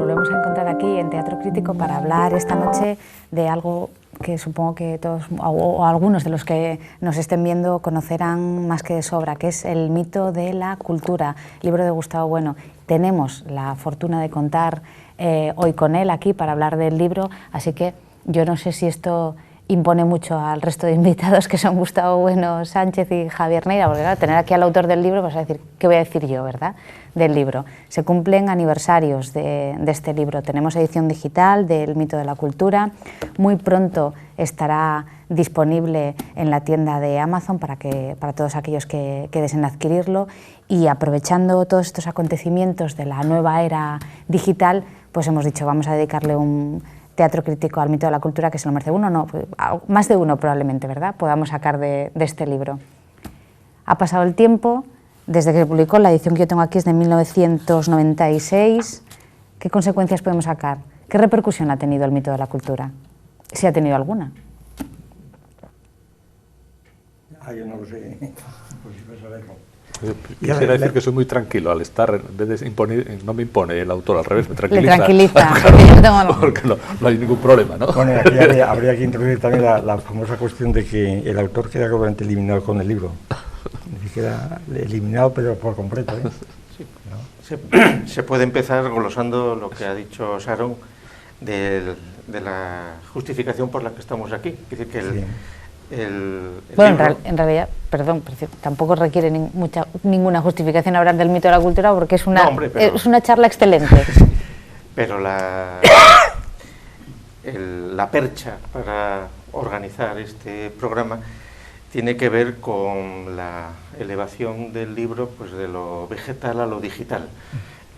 volvemos a encontrar aquí en Teatro Crítico para hablar esta noche de algo que supongo que todos o algunos de los que nos estén viendo conocerán más que de sobra, que es el mito de la cultura, libro de Gustavo Bueno. Tenemos la fortuna de contar hoy con él aquí para hablar del libro, así que yo no sé si esto impone mucho al resto de invitados, que son Gustavo Bueno Sánchez y Javier Neira, porque claro, tener aquí al autor del libro, vas a decir, ¿qué voy a decir yo, verdad?, del libro. Se cumplen aniversarios de este libro. Tenemos edición digital del Mito de la Cultura. Muy pronto estará disponible en la tienda de Amazon para todos aquellos que deseen adquirirlo. Y aprovechando todos estos acontecimientos de la nueva era digital, pues hemos dicho, vamos a dedicarle un Teatro Crítico al Mito de la Cultura, que se lo merece uno, no, más de uno probablemente, ¿verdad?, podamos sacar de este libro. Ha pasado el tiempo desde que se publicó, la edición que yo tengo aquí es de 1996. ¿Qué consecuencias podemos sacar? ¿Qué repercusión ha tenido el Mito de la Cultura? Si ha tenido alguna. Yo no lo sé, pues vas a verlo. Quisiera decir que soy muy tranquilo al estar, en vez de imponer, no me impone el autor, al revés, me tranquiliza. Le tranquiliza, porque no hay ningún problema, ¿no? Bueno, aquí habría que introducir también la famosa cuestión de que el autor queda completamente eliminado con el libro. Queda eliminado, pero por completo, ¿eh? Sí. ¿No? Se puede empezar glosando lo que ha dicho Sharon de la justificación por la que estamos aquí. Es decir, que bueno, en realidad, perdón, tampoco requiere ninguna justificación hablar del mito de la cultura porque es una charla excelente. Pero la percha para organizar este programa tiene que ver con la elevación del libro, pues de lo vegetal a lo digital.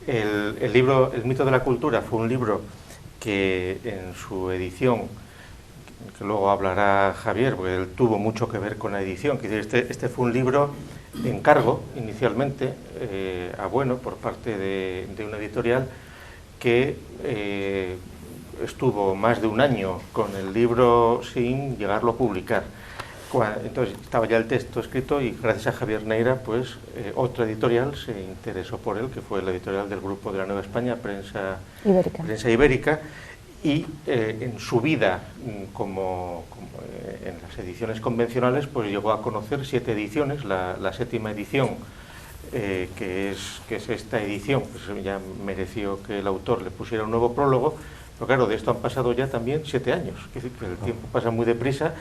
El libro El Mito de la Cultura fue un libro que en su edición, que luego hablará Javier, porque él tuvo mucho que ver con la edición, que este fue un libro de encargo inicialmente a Bueno por parte de una editorial que estuvo más de un año con el libro sin llegarlo a publicar. Entonces estaba ya el texto escrito y gracias a Javier Neira, pues otra editorial se interesó por él, que fue la editorial del Grupo de la Nueva España, Prensa Ibérica, y en su vida, como en las ediciones convencionales, pues llegó a conocer 7 ediciones, la 7ª edición, que es esta edición, pues ya mereció que el autor le pusiera un nuevo prólogo. Pero claro, de esto han pasado ya también 7 años, es decir, que el tiempo pasa muy deprisa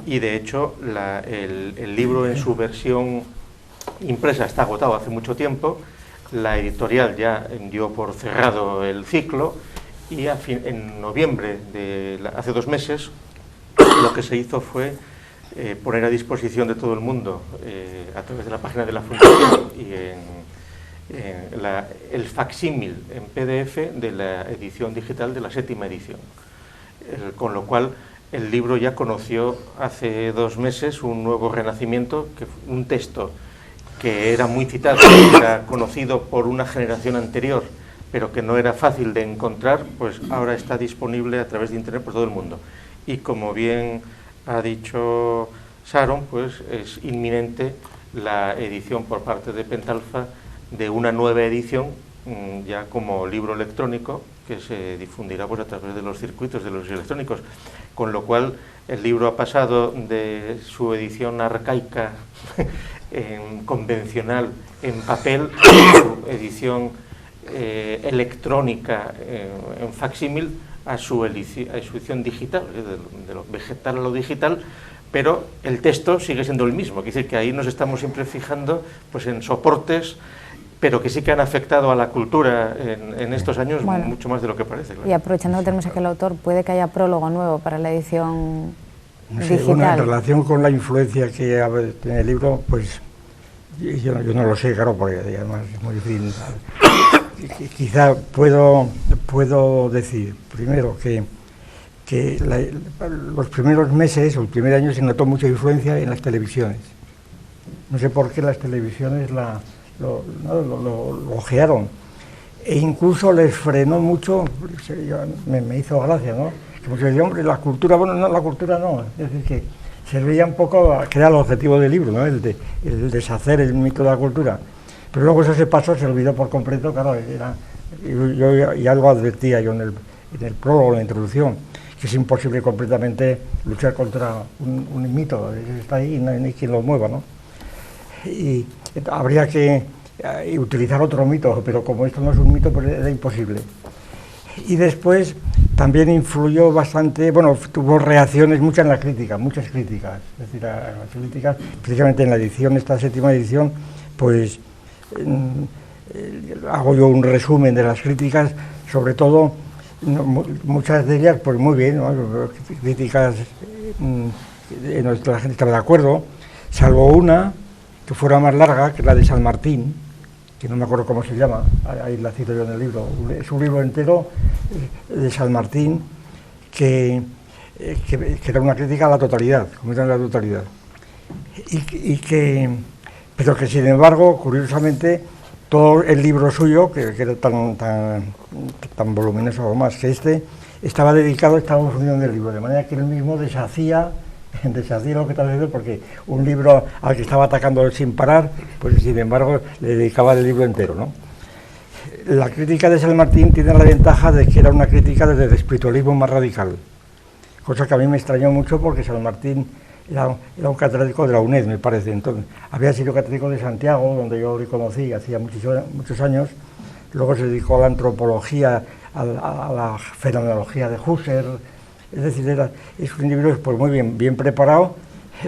y de hecho el libro en su versión impresa está agotado hace mucho tiempo, la editorial ya dio por cerrado el ciclo y en noviembre hace 2 meses lo que se hizo fue poner a disposición de todo el mundo a través de la página de la Fundación y el facsímil en PDF de la edición digital de la 7ª edición, con lo cual el libro ya conoció hace 2 meses un nuevo renacimiento, un texto que era muy citado, que era conocido por una generación anterior, pero que no era fácil de encontrar, pues ahora está disponible a través de internet por todo el mundo. Y como bien ha dicho Sharon, pues es inminente la edición por parte de Pentalfa de una nueva edición ya como libro electrónico que se difundirá pues a través de los circuitos de los electrónicos, con lo cual el libro ha pasado de su edición arcaica convencional en papel a su edición electrónica en facsímil a su edición digital, de lo vegetal a lo digital, pero el texto sigue siendo el mismo, es decir, que ahí nos estamos siempre fijando pues en soportes, pero que sí que han afectado a la cultura en estos años, bueno, mucho más de lo que parece. Claro. Y aprovechando que tenemos aquí el autor, ¿puede que haya prólogo nuevo para la edición digital? Bueno, en relación con la influencia que tiene el libro, pues yo no lo sé, claro, porque además es muy difícil. Quizá puedo decir, primero, que los primeros meses o el primer año se notó mucha influencia en las televisiones. No sé por qué las televisiones lo ojearon e incluso les frenó mucho. Me hizo gracia, ¿no? Como se decía, hombre, la cultura, bueno, no, la cultura no, es decir, que se veía un poco, que era el objetivo del libro, ¿no? El deshacer el mito de la cultura, pero luego eso se pasó, se olvidó por completo, claro, era yo ya lo advertía yo en el prólogo, en la introducción, que es imposible completamente luchar contra un mito, está ahí y no hay quien lo mueva, ¿no? Y habría que utilizar otro mito, pero como esto no es un mito, pues era imposible. Y después también influyó bastante, bueno, tuvo reacciones muchas en la crítica, muchas críticas, es decir, las críticas, precisamente en la edición, esta 7ª edición, pues hago yo un resumen de las críticas, sobre todo, muchas de ellas, pues muy bien, ¿no? Críticas en las que la gente estaba de acuerdo, salvo una que fuera más larga, que es la de San Martín, que no me acuerdo cómo se llama, ahí la cito yo en el libro, es un libro entero de San Martín que era una crítica a la totalidad, completamente a la totalidad, pero que sin embargo, curiosamente, todo el libro suyo, que era tan voluminoso o más que estaba dedicado a Estados Unidos del libro, de manera que él mismo deshacía lo que estaba diciendo, porque un libro al que estaba atacando sin parar, pues sin embargo le dedicaba el libro entero, ¿no? La crítica de San Martín tiene la ventaja de que era una crítica desde el espiritualismo más radical, cosa que a mí me extrañó mucho porque San Martín era un catedrático de la UNED, me parece. Entonces, había sido catedrático de Santiago, donde yo lo conocí hacía muchos años. Luego se dedicó a la antropología, a la fenomenología de Husserl. Es decir, es un individuo pues, muy bien preparado,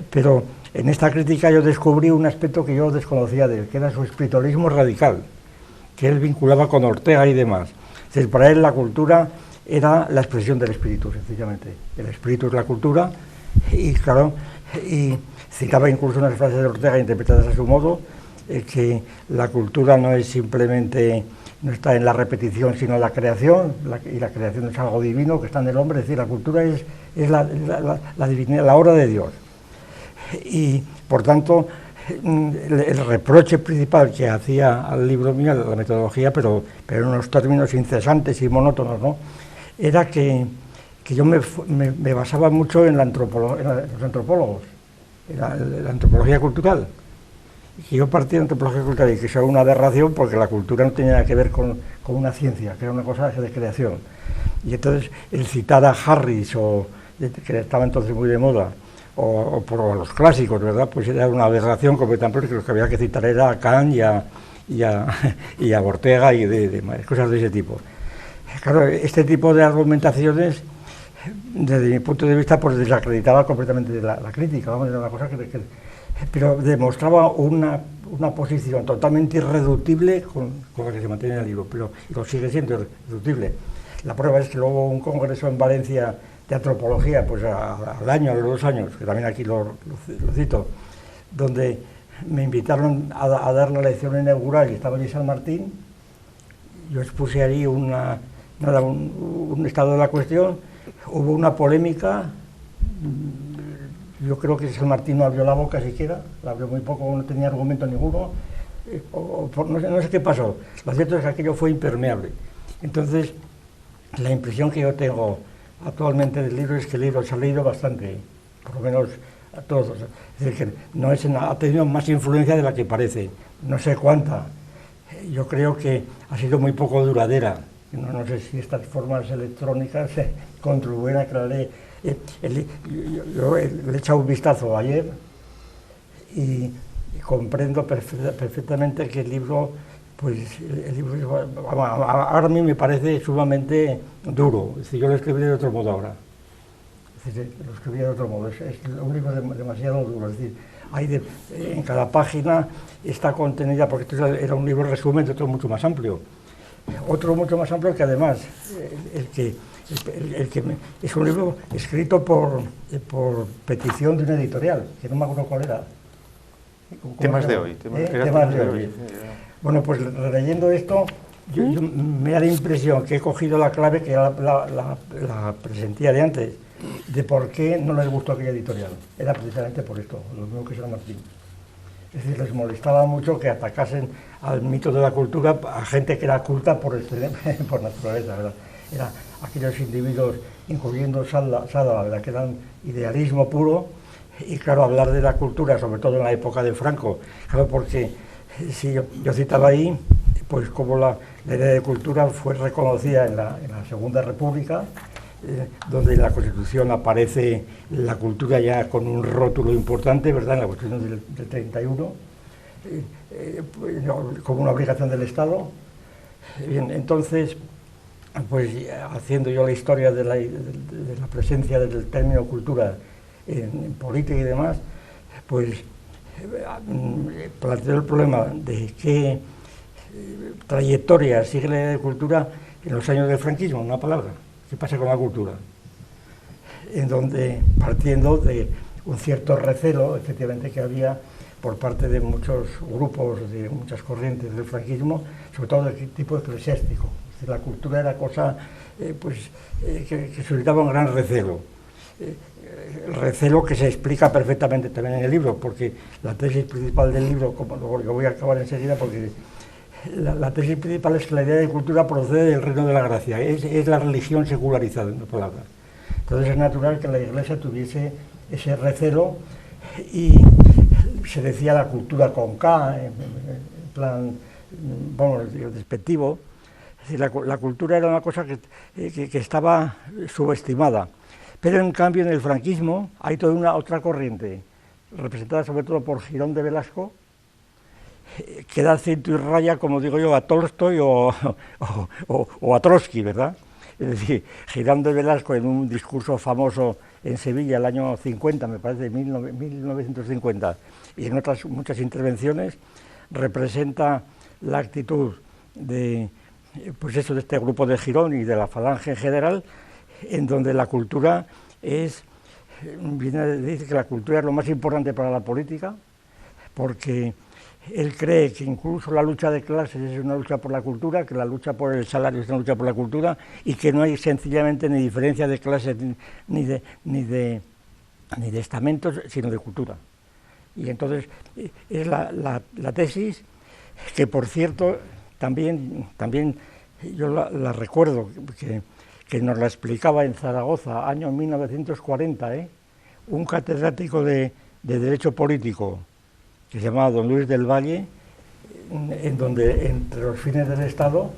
pero en esta crítica yo descubrí un aspecto que yo desconocía de él, que era su espiritualismo radical, que él vinculaba con Ortega y demás. Es decir, para él la cultura era la expresión del espíritu, sencillamente. El espíritu es la cultura, y claro, y citaba incluso unas frases de Ortega interpretadas a su modo, que la cultura no es simplemente, no está en la repetición, sino en la creación, y la creación es algo divino que está en el hombre, es decir, la cultura es la divinidad, la obra de Dios. Y por tanto, el reproche principal que hacía al libro mío, la metodología, pero en unos términos incesantes y monótonos, ¿no?, era que yo me basaba mucho en los antropólogos, en la antropología cultural. Y yo partía de antropología cultural y que eso era una aberración porque la cultura no tenía nada que ver con una ciencia, que era una cosa de creación. Y entonces el citar a Harris, que estaba entonces muy de moda, o por los clásicos, ¿verdad?, pues era una aberración completamente, porque lo que había que citar era a Kant y a Ortega y cosas de ese tipo. Claro, este tipo de argumentaciones, desde mi punto de vista, pues desacreditaba completamente la crítica, vamos, era una cosa pero demostraba una posición totalmente irreductible con la que se mantiene en el libro, pero lo sigue siendo irreductible. La prueba es que luego hubo un congreso en Valencia de antropología, pues al año, a los 2 años, que también aquí lo cito, donde me invitaron a dar la lección inaugural y estaba allí San Martín. Yo expuse ahí un estado de la cuestión, hubo una polémica. Yo creo que San Martín no abrió la boca siquiera, la abrió muy poco, no tenía argumento ninguno, no sé qué pasó. Lo cierto es que aquello fue impermeable. Entonces, la impresión que yo tengo actualmente del libro es que el libro se ha leído bastante, por lo menos a todos. Es decir, que ha tenido más influencia de la que parece, no sé cuánta. Yo creo que ha sido muy poco duradera. No sé si estas formas electrónicas contribuyen a que la ley. Yo le he echado un vistazo ayer y comprendo perfectamente que el libro, ahora a mí me parece sumamente duro. Es decir, yo lo escribí de otro modo ahora. Es decir, lo escribí de otro modo. Es un libro demasiado duro. Es decir, en cada página está contenida, porque esto era un libro resumen de otro mucho más amplio. Otro mucho más amplio que además, es un libro escrito por petición de una editorial, que no me acuerdo cuál era. Temas de hoy. Temas de hoy. Bueno, pues leyendo esto, me da la impresión que he cogido la clave que la presentía de antes, de por qué no les gustó aquella editorial. Era precisamente por esto, lo mismo que San Martín. Es decir, les molestaba mucho que atacasen al mito de la cultura a gente que era culta por naturaleza, ¿verdad? Era aquellos individuos, incluyendo Salda, ¿verdad?, que eran idealismo puro, y claro, hablar de la cultura, sobre todo en la época de Franco, claro, porque si yo citaba ahí, pues como la idea de cultura fue reconocida en la Segunda República, donde en la Constitución aparece la cultura ya con un rótulo importante, ¿verdad?, en la Constitución del 31, como una obligación del Estado. Bien, entonces, pues haciendo yo la historia de la presencia del término cultura en política y demás, pues planteo el problema de qué trayectoria sigue la idea de cultura en los años del franquismo, una palabra. ¿Qué pasa con la cultura? En donde, partiendo de un cierto recelo, efectivamente, que había por parte de muchos grupos, de muchas corrientes del franquismo, sobre todo de tipo eclesiástico. Es decir, la cultura era cosa que suscitaba un gran recelo. El recelo que se explica perfectamente también en el libro, porque la tesis principal del libro, como lo voy a acabar enseguida, porque la tesis principal es que la idea de cultura procede del reino de la gracia, es la religión secularizada, en una palabra. Entonces es natural que la Iglesia tuviese ese recelo y se decía la cultura con K, en plan, bueno, despectivo. Es decir, la cultura era una cosa que estaba subestimada. Pero en cambio en el franquismo hay toda una otra corriente, representada sobre todo por Girón de Velasco, que da cinto y raya, como digo yo, a Tolstoy o a Trotsky, ¿verdad? Es decir, Girón de Velasco, en un discurso famoso en Sevilla el año 50, me parece, 1950, y en otras muchas intervenciones, representa la actitud de, pues eso, de este grupo de Girón y de la Falange en general, en donde la cultura dice que la cultura es lo más importante para la política, porque él cree que incluso la lucha de clases es una lucha por la cultura, que la lucha por el salario es una lucha por la cultura, y que no hay sencillamente ni diferencia de clases ni de estamentos, sino de cultura. Y entonces es la tesis que, por cierto, también yo la recuerdo, que nos la explicaba en Zaragoza, año 1940, un catedrático de Derecho Político, que se llamaba don Luis del Valle, en donde entre los fines del Estado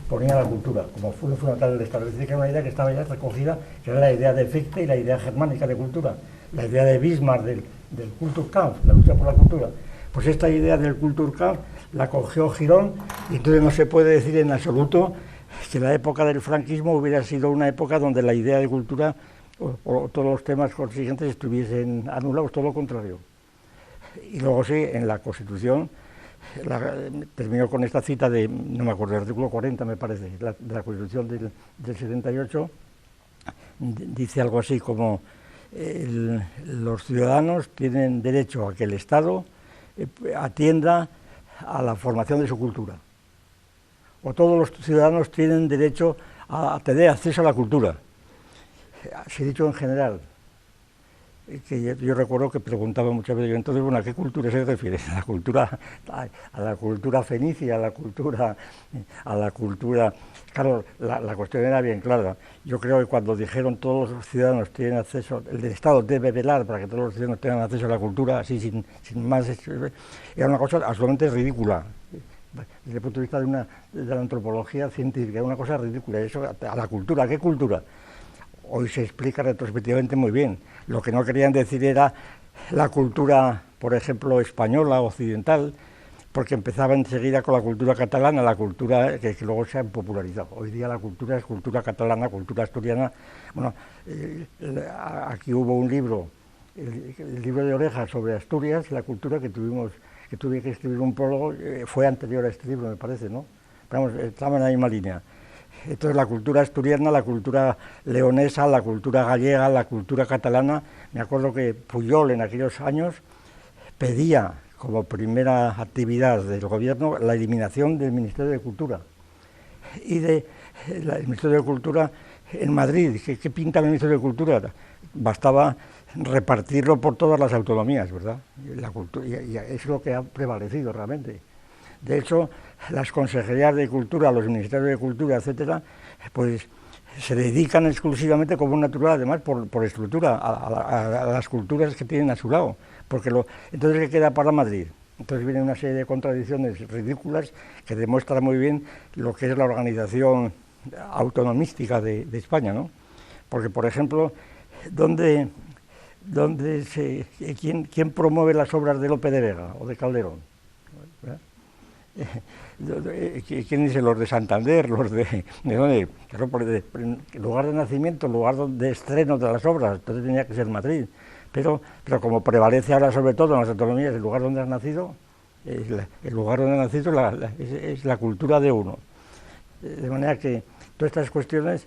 ponía la cultura, como fue fundamental del Estado. Es decir, que era una idea que estaba ya recogida, que era la idea de Fichte y la idea germánica de cultura, la idea de Bismarck del Kulturkampf, la lucha por la cultura. Pues esta idea del Kulturkampf la cogió Girón, y entonces no se puede decir en absoluto que la época del franquismo hubiera sido una época donde la idea de cultura o todos los temas consiguientes estuviesen anulados, todo lo contrario. Y luego sí, en la Constitución, terminó con esta cita de, no me acuerdo, el artículo 40 me parece, de la Constitución del 78, dice algo así como los ciudadanos tienen derecho a que el Estado atienda a la formación de su cultura. O todos los ciudadanos tienen derecho a tener acceso a la cultura. Se ha dicho en general, que yo recuerdo que preguntaba muchas veces, entonces, bueno, ¿a qué cultura se refiere? ¿A la cultura fenicia, a la cultura? Claro, la cuestión era bien clara. Yo creo que cuando dijeron todos los ciudadanos tienen acceso, el Estado debe velar para que todos los ciudadanos tengan acceso a la cultura, así sin más, era una cosa absolutamente ridícula. Desde el punto de vista de la antropología científica, era una cosa ridícula. Eso, a la cultura, ¿a qué cultura? Hoy se explica retrospectivamente muy bien. Lo que no querían decir era la cultura, por ejemplo, española, occidental, porque empezaba enseguida con la cultura catalana, la cultura que luego se ha popularizado. Hoy día la cultura es cultura catalana, cultura asturiana. Bueno, aquí hubo un libro, el libro de Oreja sobre Asturias, la cultura que tuve que escribir un prólogo, fue anterior a este libro, me parece, ¿no? Pero vamos, estaba en la misma línea. Entonces la cultura asturiana, la cultura leonesa, la cultura gallega, la cultura catalana, me acuerdo que Pujol en aquellos años pedía como primera actividad del gobierno la eliminación del Ministerio de Cultura. Y el Ministerio de Cultura en Madrid, ¿qué pinta el Ministerio de Cultura? Bastaba repartirlo por todas las autonomías, ¿verdad? La cultura, y es lo que ha prevalecido realmente. De hecho, las consejerías de cultura, los ministerios de cultura, etcétera, pues se dedican exclusivamente como natural, además por estructura, a las culturas que tienen a su lado. Porque entonces, ¿qué queda para Madrid? Entonces viene una serie de contradicciones ridículas que demuestran muy bien lo que es la organización autonomística de España, ¿no? Porque, por ejemplo, ¿quién promueve las obras de Lope de Vega o de Calderón? ¿Quién dice? Los de Santander, los ¿de dónde? El lugar de nacimiento, el lugar de estreno de las obras, entonces tenía que ser Madrid. Pero como prevalece ahora sobre todo en las autonomías el lugar donde has nacido, el lugar donde has nacido es la cultura de uno. De manera que todas estas cuestiones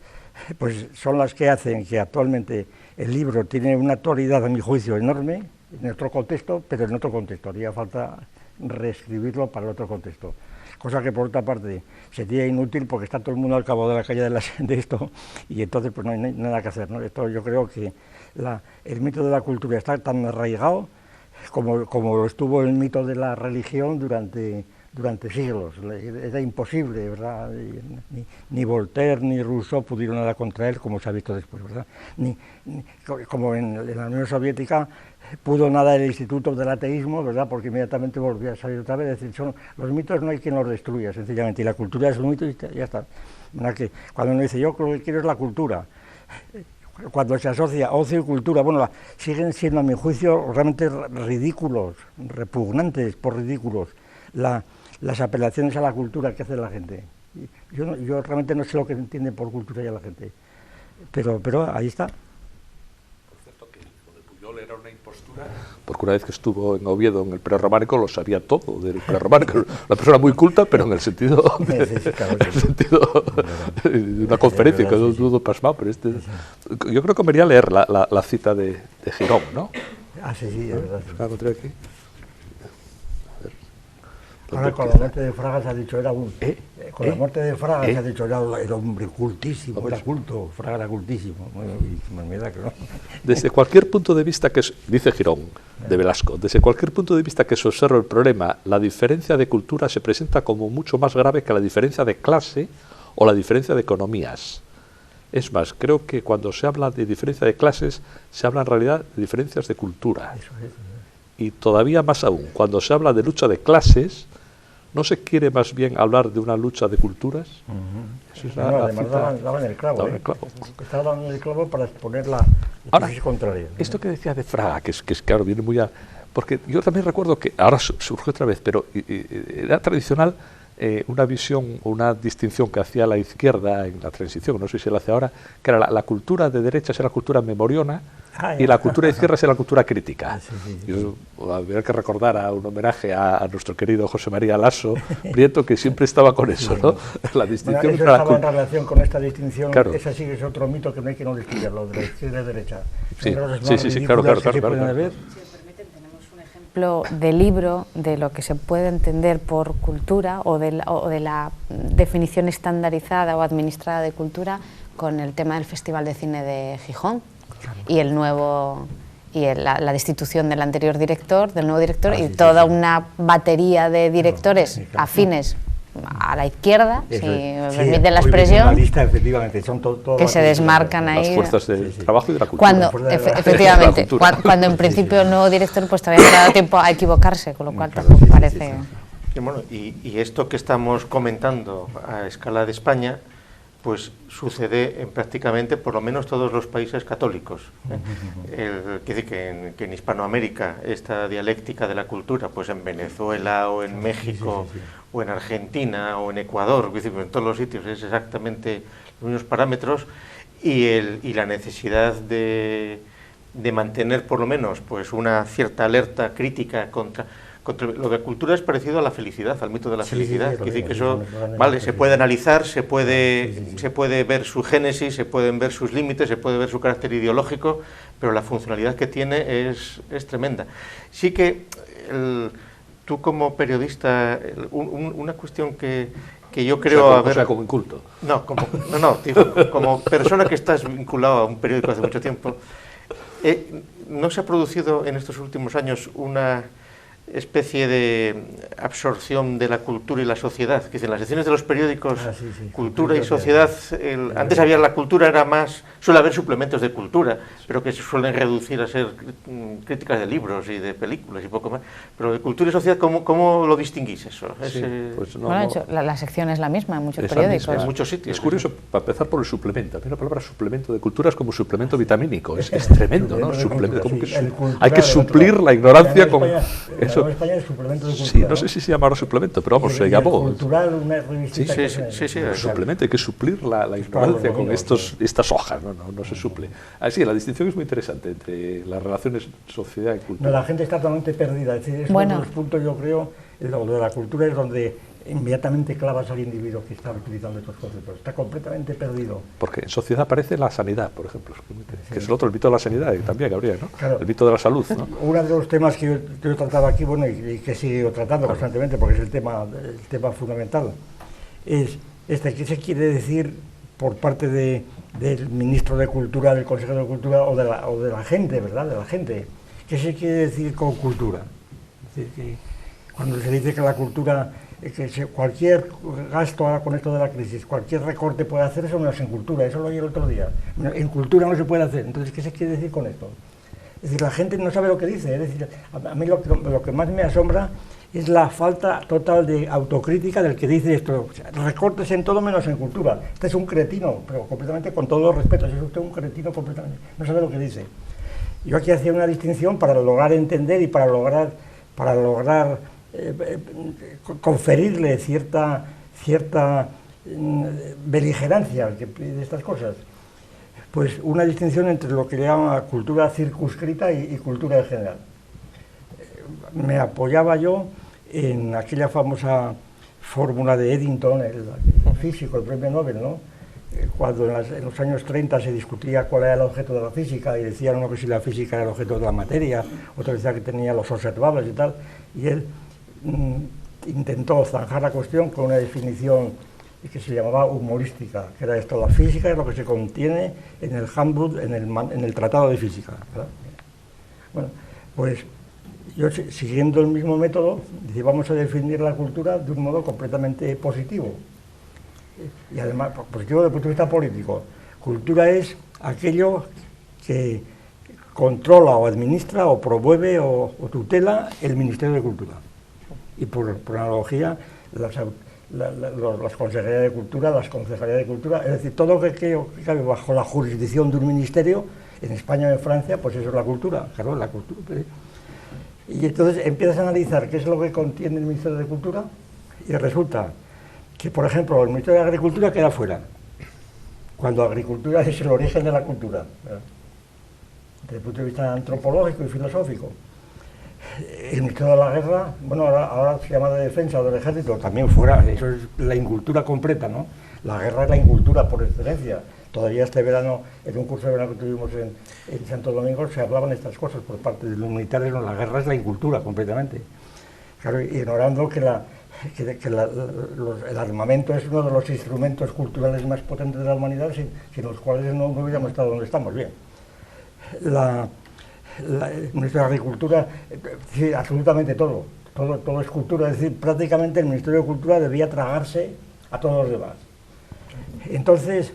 pues son las que hacen que actualmente el libro tiene una actualidad, a mi juicio, enorme, en otro contexto, pero en otro contexto. Haría falta reescribirlo para el otro contexto. Cosa que, por otra parte, sería inútil porque está todo el mundo al cabo de la calle de esto y entonces pues no hay nada que hacer, ¿no? Esto yo creo que el mito de la cultura está tan arraigado como lo estuvo el mito de la religión durante siglos. Era imposible, ¿verdad? Ni Voltaire ni Rousseau pudieron nada contra él, como se ha visto después, ¿verdad? Como en la Unión Soviética pudo nada el Instituto del Ateísmo, ¿verdad? Porque inmediatamente volvió a salir otra vez. Es decir, los mitos no hay quien los destruya, sencillamente, y la cultura es un mito y ya está. ¿Verdad? Que cuando uno dice, yo lo que quiero es la cultura, cuando se asocia ocio y cultura, bueno, siguen siendo, a mi juicio, realmente ridículos, repugnantes por ridículos, las apelaciones a la cultura que hace la gente. Yo realmente no sé lo que entiende por cultura ya la gente, pero ahí está. Por cierto, que lo de Pujol era una impostura, porque una vez que estuvo en Oviedo en el prerrománico lo sabía todo del prerrománico, una persona muy culta, pero en el sentido de una conferencia, que no dudo pasmado, pero yo creo que me iría a leer la cita de Girón, ¿no? Sí, es verdad. La encontré aquí. Ahora con la muerte de Fraga se ha dicho era con la muerte de Fraga se ha dicho era hombre cultísimo, era culto, Fraga era cultísimo. Desde cualquier punto de vista dice Girón de Velasco, desde cualquier punto de vista que se observe el problema, la diferencia de cultura se presenta como mucho más grave que la diferencia de clase o la diferencia de economías. Es más, creo que cuando se habla de diferencia de clases, se habla en realidad de diferencias de cultura. Y todavía más aún, cuando se habla de lucha de clases, ¿no se quiere más bien hablar de una lucha de culturas? Eso es además daban el clavo. Estaba dando el clavo para exponer la tesis contraria. Esto que decía de Fraga, que es claro, viene muy a... Porque yo también recuerdo que, ahora surgió otra vez, pero era tradicional una visión, una distinción que hacía la izquierda en la transición, no sé si la hace ahora, que era la cultura de derechas era la cultura memoriona, y la cultura de izquierdas era la cultura crítica. Yo habría que recordar a un homenaje a nuestro querido José María Lasso Prieto, que siempre estaba con eso, ¿no? La distinción. Bueno, eso estaba en relación con esta distinción, claro. Esa sí que es otro mito que no hay que no distinguirlo, de la izquierda y la derecha. Sí, claro. De libro de lo que se puede entender por cultura o de la definición estandarizada o administrada de cultura con el tema del Festival de Cine de Gijón y la destitución del anterior director, del nuevo director y toda una batería de directores afines a la izquierda, si me permite la expresión, que se desmarcan ahí. Las fuerzas del trabajo y de la cultura. Efectivamente, cuando en principio el nuevo director pues todavía no ha dado tiempo a equivocarse, con lo cual tampoco parece... Bueno, y esto que estamos comentando a escala de España, pues sucede en prácticamente por lo menos todos los países católicos. Quiere decir que en Hispanoamérica esta dialéctica de la cultura, pues en Venezuela o en México o en Argentina o en Ecuador, quiere decir, en todos los sitios es exactamente los mismos parámetros y la necesidad de mantener por lo menos pues una cierta alerta crítica contra lo de cultura es parecido a la felicidad, al mito de la felicidad. Quiere decir que eso, vale, se puede analizar, se puede ver su génesis, se pueden ver sus límites, se puede ver su carácter ideológico, pero la funcionalidad que tiene es tremenda. Sí que tú como periodista, una cuestión que yo creo o sea, como inculto. Como persona que estás vinculado a un periódico hace mucho tiempo, ¿no se ha producido en estos últimos años una especie de absorción de la cultura y la sociedad, que en las secciones de los periódicos, cultura y sociedad, antes había la cultura, era más, suele haber suplementos de cultura, pero que se suelen reducir a ser críticas de libros y de películas y poco más, pero de cultura y sociedad, ¿cómo lo distinguís eso? Sí, pues bueno, de hecho, la sección es la misma en muchos periódicos. En muchos sitios. Es curioso, para empezar por el suplemento, a mí la palabra suplemento de cultura es como suplemento vitamínico, es tremendo, ¿no? Suplemento, hay que suplir la ignorancia con... En España es suplemento de cultura. Sí, no sé si se llama ahora suplemento, pero vamos, se llamó. Cultural, una revistita. Sí. Suplemento, hay que suplir la ignorancia con estas hojas, no se suple. Así, la distinción es muy interesante entre las relaciones sociedad y cultura. No, la gente está totalmente perdida, es decir, es uno de los puntos, yo creo, lo de la cultura es donde inmediatamente clavas al individuo que está utilizando estos conceptos, está completamente perdido. Porque en sociedad aparece la sanidad, por ejemplo, que es el otro, el mito de la sanidad, que también habría, ¿no? Claro. El mito de la salud, ¿no? Uno de los temas que yo he tratado aquí, bueno, y que sigo tratando constantemente, porque es el tema fundamental, es ¿qué se quiere decir por parte del ministro de Cultura, del consejero de Cultura o de la gente, ¿verdad? De la gente. ¿Qué se quiere decir con cultura? Es decir, que cuando se dice que la cultura, que cualquier gasto ahora con esto de la crisis, cualquier recorte puede hacer, eso no es en cultura, eso lo oí el otro día. En cultura no se puede hacer, entonces ¿qué se quiere decir con esto? Es decir, la gente no sabe lo que dice, es decir, a mí lo que más me asombra es la falta total de autocrítica del que dice esto, recortes en todo menos en cultura. Este es un cretino, pero completamente con todos los respetos, es usted un cretino completamente, no sabe lo que dice. Yo aquí hacía una distinción para lograr entender y para lograr conferirle cierta beligerancia de estas cosas. Pues una distinción entre lo que le llama cultura circunscrita y cultura en general. Me apoyaba yo en aquella famosa fórmula de Eddington, el físico, el premio Nobel, ¿no? Cuando en los años 30 se discutía cuál era el objeto de la física, y decían uno que si la física era el objeto de la materia, otro decía que tenía los observables y tal, y él intentó zanjar la cuestión con una definición que se llamaba humorística, que era esto: la física es lo que se contiene en el Handbuch, en el Tratado de Física, ¿verdad? Bueno, pues yo, siguiendo el mismo método, vamos a definir la cultura de un modo completamente positivo. Y además, positivo desde el punto de vista político. Cultura es aquello que controla o administra o promueve o tutela el Ministerio de Cultura. Y por analogía, las consejerías de cultura, las concejalías de cultura, es decir, todo lo que cabe bajo la jurisdicción de un ministerio, en España o en Francia, pues eso es la cultura, claro, la cultura. Y entonces empiezas a analizar qué es lo que contiene el Ministerio de Cultura y resulta que, por ejemplo, el Ministerio de Agricultura queda fuera, cuando agricultura es el origen de la cultura, ¿verdad? Desde el punto de vista antropológico y filosófico. El Ministerio de la Guerra, bueno, ahora se llama de Defensa o del Ejército, también fuera, eso es la incultura completa, ¿no? La guerra es la incultura por excelencia. Todavía este verano, en un curso de verano que tuvimos en Santo Domingo, se hablaban de estas cosas por parte de los militares. No, la guerra es la incultura completamente. Claro, ignorando que el armamento es uno de los instrumentos culturales más potentes de la humanidad, sin los cuales no hubiéramos estado donde estamos. Bien. El Ministerio de Agricultura, sí, absolutamente todo es cultura, es decir, prácticamente el Ministerio de Cultura debía tragarse a todos los demás. Entonces,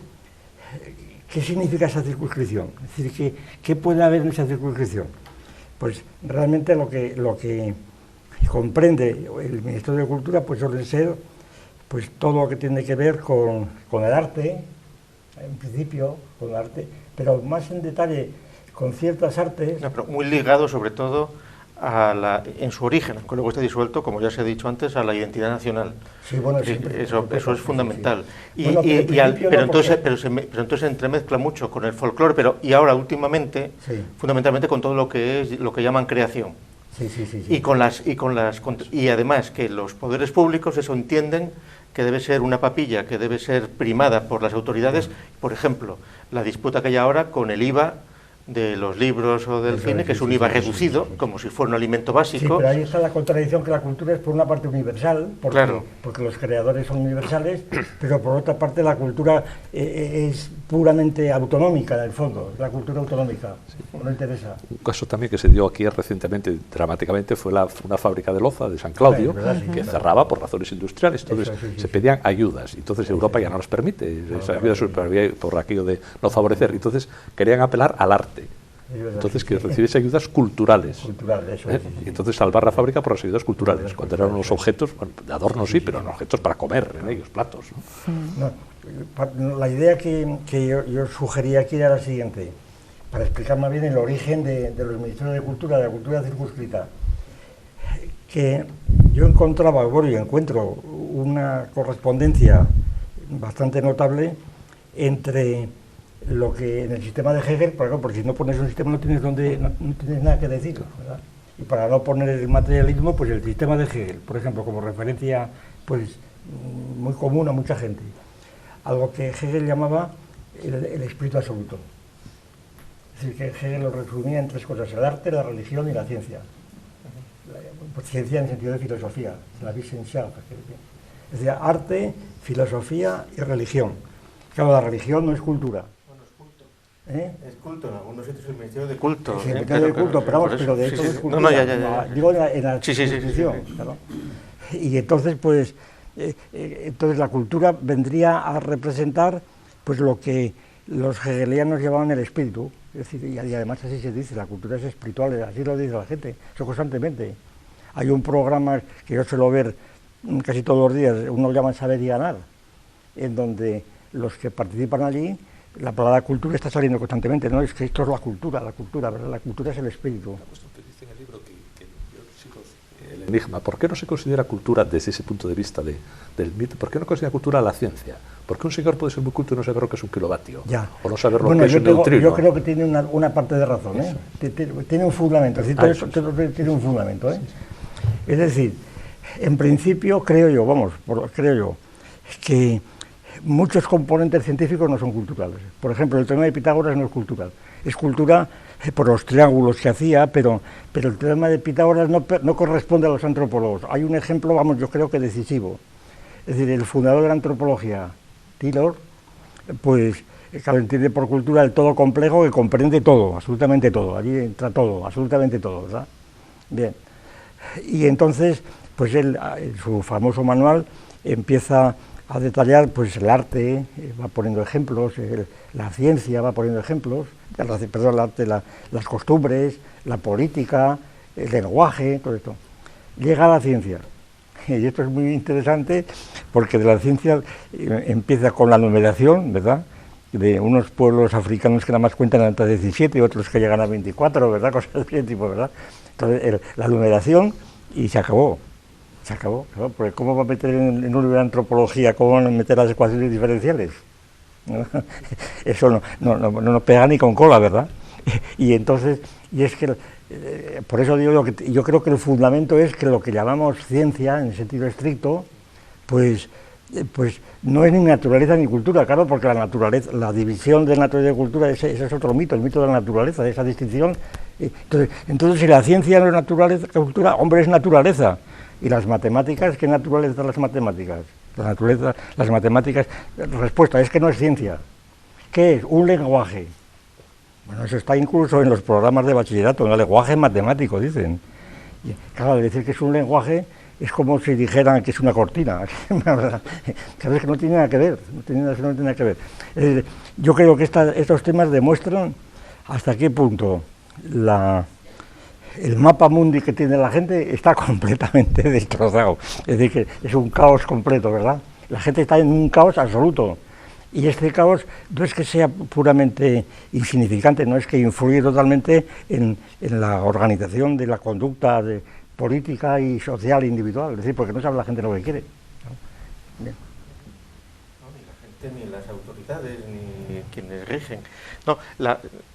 ¿qué significa esa circunscripción? Es decir, ¿qué puede haber en esa circunscripción? Pues realmente lo que comprende el Ministerio de Cultura pues suele ser pues todo lo que tiene que ver con el arte, en principio, con el arte, pero más en detalle con ciertas artes. No, pero muy ligado sobre todo en su origen, aunque luego está disuelto, como ya se ha dicho antes, a la identidad nacional. Sí, bueno, eso es fundamental. Sí, sí. Pero entonces se entremezcla mucho con el folclore, y ahora últimamente, fundamentalmente con todo lo que llaman creación. Sí. Y además que los poderes públicos eso entienden que debe ser una papilla, que debe ser primada por las autoridades. Por ejemplo, la disputa que hay ahora con el IVA de los libros o del cine, que es un IVA reducido, como si fuera un alimento básico. Sí, pero ahí está la contradicción, que la cultura es por una parte universal, porque, claro, porque los creadores son universales, pero por otra parte la cultura es puramente autonómica, en el fondo, la cultura autonómica, no interesa. Un caso también que se dio aquí recientemente, dramáticamente, fue una fábrica de loza de San Claudio, que cerraba por razones industriales, entonces se pedían ayudas, entonces Europa ya no las permite, esas ayudas por aquello de no favorecer, entonces querían apelar al arte. Entonces, que recibiese ayudas culturales. Y entonces salvar la fábrica por las ayudas culturales, cuando eran unos objetos, bueno, de adorno sí, pero no objetos para comer en ellos, platos. No, la idea que yo sugería aquí era la siguiente, para explicar más bien el origen de los ministerios de cultura, de la cultura circunscrita, que yo encontraba, bueno, y encuentro una correspondencia bastante notable entre lo que en el sistema de Hegel, porque si no pones un sistema no tienes nada que decir, ¿verdad? Y para no poner el materialismo, pues el sistema de Hegel, por ejemplo, como referencia pues muy común a mucha gente, algo que Hegel llamaba el espíritu absoluto. Es decir, que Hegel lo resumía en tres cosas: el arte, la religión y la ciencia. Pues ciencia en el sentido de filosofía, la Wissenschaft. Es decir, arte, filosofía y religión. Claro, la religión no es cultura. Es culto, en algunos sitios el ministerio de culto. Sí, el ministerio de culto, pero de hecho es cultura. No, ya. Digo en la Constitución. Claro. Y entonces, pues, entonces la cultura vendría a representar pues lo que los hegelianos llamaban el espíritu. Es decir, y además así se dice, la cultura es espiritual, así lo dice la gente, eso constantemente. Hay un programa que yo suelo ver casi todos los días, uno lo llaman Saber y Ganar, en donde los que participan allí, la palabra cultura está saliendo constantemente, ¿no? Es que esto es la cultura, ¿verdad? La cultura es el espíritu. La cuestión que dice en el libro que yo sigo el enigma, ¿por qué no se considera cultura desde ese punto de vista del mito? ¿Por qué no considera cultura la ciencia? ¿Por qué un señor puede ser muy culto y no saber lo que es un kilovatio? Ya. O no saber lo que es un neutrino. Yo creo que tiene una parte de razón, ¿eh? Tiene un fundamento, todo tiene un fundamento, ¿eh? Es decir, en principio creo yo que muchos componentes científicos no son culturales. Por ejemplo, el teorema de Pitágoras no es cultural. Es cultura por los triángulos que hacía, pero el teorema de Pitágoras no corresponde a los antropólogos. Hay un ejemplo, yo creo que decisivo. Es decir, el fundador de la antropología, Taylor, pues entiende por cultura el todo complejo que comprende todo, absolutamente todo. Allí entra todo, absolutamente todo, ¿verdad? Bien. Y entonces, pues él, en su famoso manual, empieza a detallar pues el arte, va poniendo ejemplos, la ciencia va poniendo ejemplos, el arte, las costumbres, la política, el lenguaje, todo esto. Llega a la ciencia, y esto es muy interesante porque de la ciencia empieza con la numeración, ¿verdad?, de unos pueblos africanos que nada más cuentan hasta 17 y otros que llegan a 24, ¿verdad?, cosas de ese tipo, ¿verdad? Entonces, la numeración, y se acabó, claro, porque ¿cómo va a meter en un libro de antropología, cómo van a meter las ecuaciones diferenciales? ¿No? Eso no pega ni con cola, ¿verdad? Y entonces, y es que, por eso digo que yo creo que el fundamento es que lo que llamamos ciencia, en sentido estricto, pues no es ni naturaleza ni cultura, claro, porque la naturaleza, la división de naturaleza y cultura, ese es otro mito, el mito de la naturaleza, de esa distinción. Entonces si la ciencia no es naturaleza, cultura, hombre, es naturaleza. ¿Y las matemáticas? ¿Qué naturaleza las matemáticas? Las matemáticas, respuesta, es que no es ciencia. ¿Qué es? Un lenguaje. Bueno, eso está incluso en los programas de bachillerato, en el lenguaje matemático, dicen. Y, claro, al decir que es un lenguaje, es como si dijeran que es una cortina. Sabes que no tiene nada que ver, no tiene nada que ver. Es decir, yo creo que estos temas demuestran hasta qué punto el mapa mundi que tiene la gente está completamente destrozado. Es decir, que es un caos completo, ¿verdad? La gente está en un caos absoluto. Y este caos no es que sea puramente insignificante, no es que influye totalmente en la organización de la conducta política y social individual. Es decir, porque no sabe la gente lo que quiere. Bien. No, ni la gente, ni las autoridades, ni quienes rigen. No,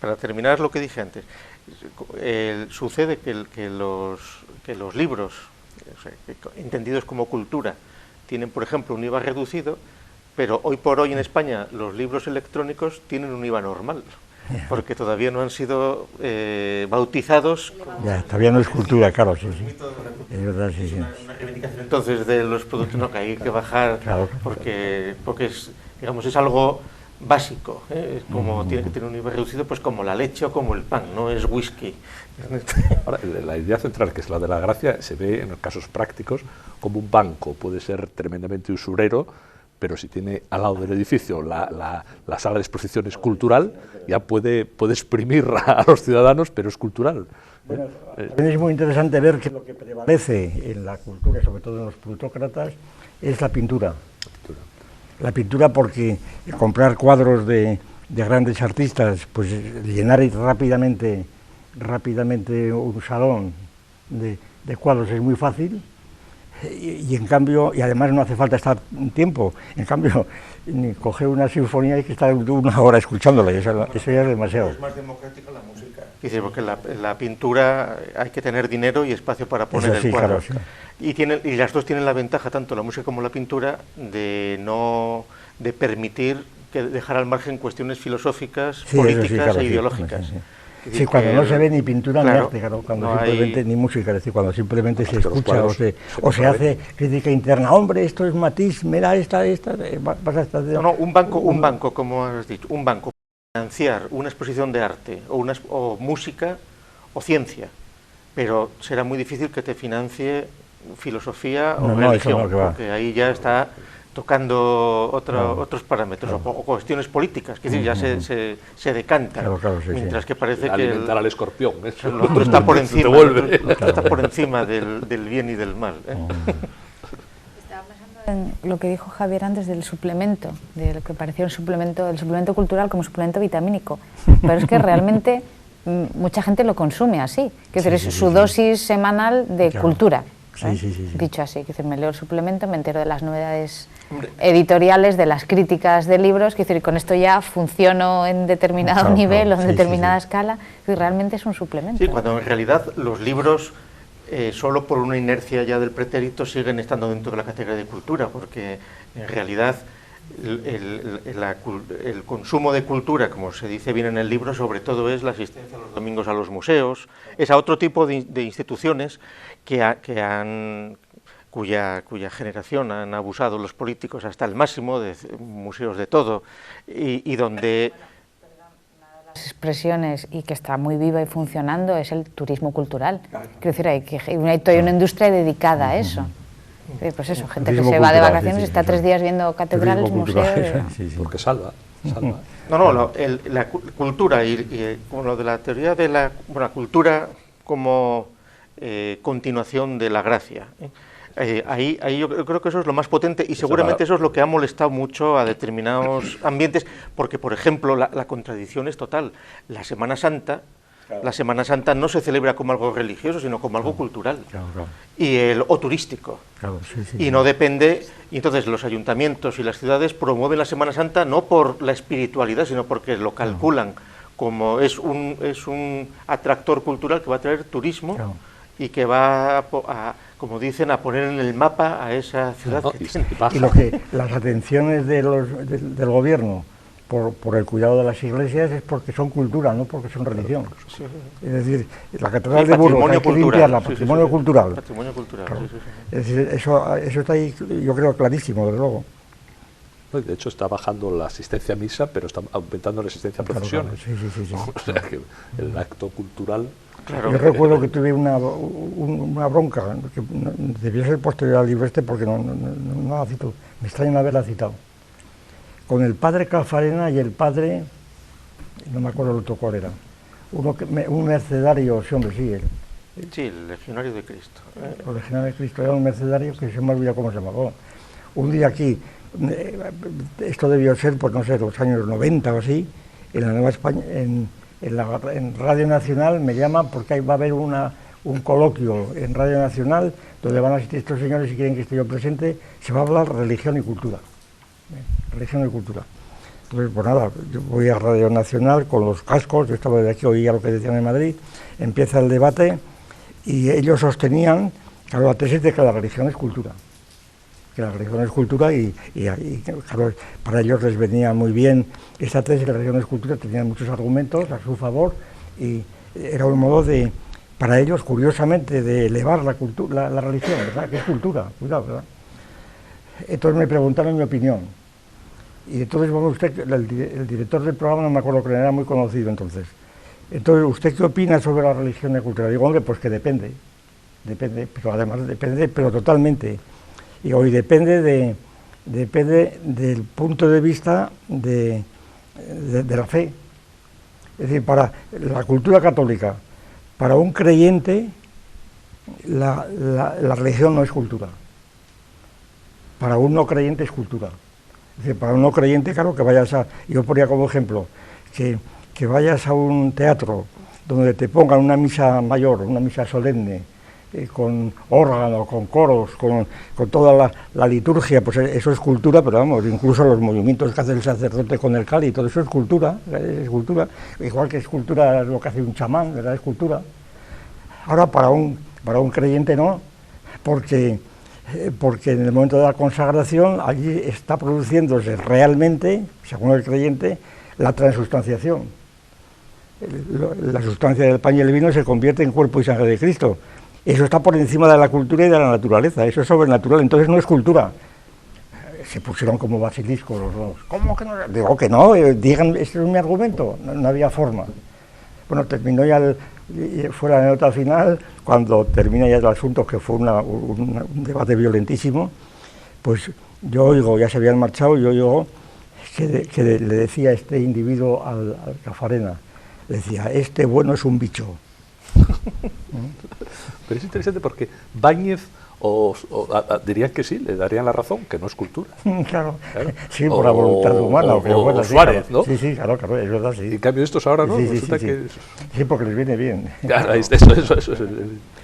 para terminar lo que dije antes, sucede que los libros, o sea, entendidos como cultura, tienen, por ejemplo, un IVA reducido, pero hoy por hoy en España los libros electrónicos tienen un IVA normal. porque todavía no han sido bautizados. Ya, todavía no es cultura, claro, sí, sí. Es verdad, sí, sí. Una reivindicación entonces de los productos, no, que hay que bajar, Claro. porque es, digamos, es algo básico, es como tiene que tener un nivel reducido, pues como la leche o como el pan, no es whisky. Ahora, la idea central, que es la de la gracia, se ve en los casos prácticos como un banco puede ser tremendamente usurero, pero si tiene al lado del edificio la sala de exposiciones cultural, ya puede exprimir a los ciudadanos, pero es cultural. Bueno, también es muy interesante ver que lo que prevalece en la cultura, sobre todo en los plutócratas, es la pintura. La pintura, porque comprar cuadros de grandes artistas, pues llenar rápidamente un salón de cuadros es muy fácil, y en cambio, y además no hace falta estar un tiempo, en cambio, ni coger una sinfonía hay que estar una hora escuchándola, y eso ya es demasiado. Es más democrática la música. Dice, porque la pintura hay que tener dinero y espacio para poner Eso sí, el cuadro. claro, sí. Y las dos tienen la ventaja, tanto la música como la pintura, de permitir dejar al margen cuestiones filosóficas, Sí, políticas sí, claro, e sí, ideológicas. sí, sí. Es Sí, decir, cuando que no se ve ni pintura ni claro, arte, claro, cuando no simplemente hay... ni música, es decir, cuando simplemente se Porque los escucha cuadros o se hace crítica interna, hombre, esto es matiz, mira esta, vas a estar... No, un banco, como has dicho, un banco para financiar una exposición de arte o música o ciencia, pero será muy difícil que te financie filosofía o religión, eso no, porque ahí ya está tocando otros parámetros, o cuestiones políticas, que decir, ya se decanta, Claro, sí, mientras sí. que parece que Alimentar al escorpión. el otro está por encima, Te vuelve. el otro está por encima del bien y del mal. Estaba pensando en lo que dijo Javier antes del suplemento, de lo que parecía el suplemento cultural como suplemento vitamínico, pero es que realmente mucha gente lo consume así, que es su dosis semanal de cultura. Sí. Dicho así, que me leo el suplemento, me entero de las novedades editoriales, de las críticas de libros, que decir, con esto ya funciono en determinado nivel o en determinada escala, y realmente es un suplemento. Sí, cuando en realidad los libros, solo por una inercia ya del pretérito, siguen estando dentro de la categoría de cultura, porque en realidad el consumo de cultura, como se dice bien en el libro, sobre todo es la asistencia los domingos a los museos, es a otro tipo de instituciones cuya generación han abusado los políticos hasta el máximo, de museos de todo, y donde... Las expresiones, y que está muy viva y funcionando, es el turismo cultural. Quiero decir, hay toda una industria dedicada a eso. Pues eso, gente que se va de vacaciones, está 3 días viendo catedrales, museos... Porque salva. No, la cultura y con lo de la teoría de la cultura como continuación de la gracia. Ahí yo creo que eso es lo más potente y seguramente eso es lo que ha molestado mucho a determinados ambientes, porque, por ejemplo, la contradicción es total. La Semana Santa no se celebra como algo religioso, sino como algo cultural o turístico. Y no depende, y entonces los ayuntamientos y las ciudades promueven la Semana Santa no por la espiritualidad, sino porque lo calculan como es un atractor cultural que va a traer turismo y que va como dicen, a poner en el mapa a esa ciudad que tiene. Y las atenciones del gobierno por el cuidado de las iglesias es porque son cultura, no porque son religión. Es decir, la catedral de Burgos hay que limpiarla, patrimonio cultural. Patrimonio cultural, claro. Es decir, eso está ahí, yo creo, clarísimo, desde luego. De hecho, está bajando la asistencia a misa, pero está aumentando la asistencia a procesiones. Sí. O sea, que el acto cultural... Claro. Yo recuerdo que tuve una bronca, que debió ser posterior al libro porque no la cito, me extraña no haberla citado, con el padre Calfarena y el padre, no me acuerdo el otro cuál era, un mercedario, sí, el legionario de Cristo. El legionario de Cristo era un mercedario que se me olvidó cómo se llamaba. Un día aquí, esto debió ser, pues no sé, los años 90 o así, en la Nueva España, en Radio Nacional me llaman porque va a haber un coloquio en Radio Nacional donde van a asistir estos señores y quieren que esté yo presente, se va a hablar religión y cultura. Religión y cultura. Entonces, pues nada, yo voy a Radio Nacional con los cascos, yo estaba de aquí, oía lo que decían en Madrid, empieza el debate y ellos sostenían, claro, la tesis de que la religión es cultura. que la religión es cultura y claro, para ellos les venía muy bien esta tesis, la religión es cultura, tenían muchos argumentos a su favor y era un modo de, para ellos, curiosamente, de elevar la religión, ¿verdad? Que es cultura, cuidado, ¿verdad? Entonces me preguntaron mi opinión. Y entonces, bueno, usted, el director del programa, no me acuerdo, que era muy conocido entonces. Entonces, ¿usted qué opina sobre la religión y cultura? Digo, hombre, pues que depende, pero además depende, pero totalmente. Y hoy depende del punto de vista de la fe. Es decir, para la cultura católica, para un creyente, la religión no es cultura. Para un no creyente es cultura. Es decir, para un no creyente, claro, que vayas a... Yo ponía como ejemplo que vayas a un teatro donde te pongan una misa mayor, una misa solemne, con órgano, con coros, con toda la liturgia, pues eso es cultura, pero vamos, incluso los movimientos que hace el sacerdote con el cáliz, todo eso es cultura, igual que es cultura lo que hace un chamán, ¿verdad? Es cultura. Ahora para un creyente no, porque en el momento de la consagración allí está produciéndose realmente, según el creyente, la transustanciación. La sustancia del pan y el vino se convierte en cuerpo y sangre de Cristo. Eso está por encima de la cultura y de la naturaleza, eso es sobrenatural, entonces no es cultura. Se pusieron como basiliscos los dos. ¿Cómo que no? Digo que no, digan, ese es mi argumento, no había forma. Bueno, terminó ya fuera la nota final, cuando termina ya el asunto, que fue un debate violentísimo, pues yo oigo, ya se habían marchado, yo oigo que le decía este individuo al Cafarena, le decía, este bueno es un bicho. Pero es interesante porque Báñez dirían que sí, le darían la razón, que no es cultura. Claro. Sí, por la voluntad humana. O Suárez, claro. ¿no? Sí, claro, es verdad, sí. Y en cambio estos ahora no, sí, resulta sí. que... Sí, porque les viene bien. Claro, eso.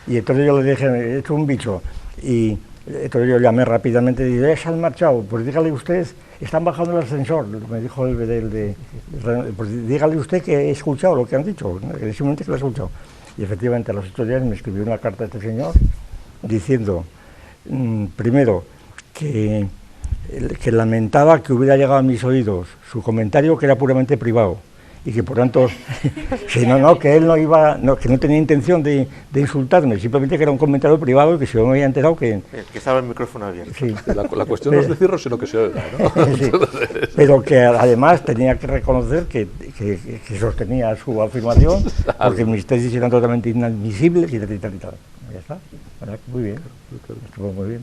Y entonces yo le dije, es un bicho, y entonces yo llamé rápidamente y dije, se han marchado, pues dígale usted, están bajando el ascensor, me dijo pues dígale usted que he escuchado lo que han dicho, simplemente que lo he escuchado. Y efectivamente a los 8 días me escribió una carta a este señor diciendo, primero, que lamentaba que hubiera llegado a mis oídos su comentario, que era puramente privado, y que por tanto, que él que no tenía intención de insultarme, simplemente que era un comentario privado y que si yo me había enterado que estaba el micrófono abierto. Sí. La cuestión no es decirlo, sino que se oiga, ¿no? Sí, pero que además tenía que reconocer que sostenía su afirmación, porque mis tesis eran totalmente inadmisibles y tal. Ya está, muy bien, estuvo muy bien.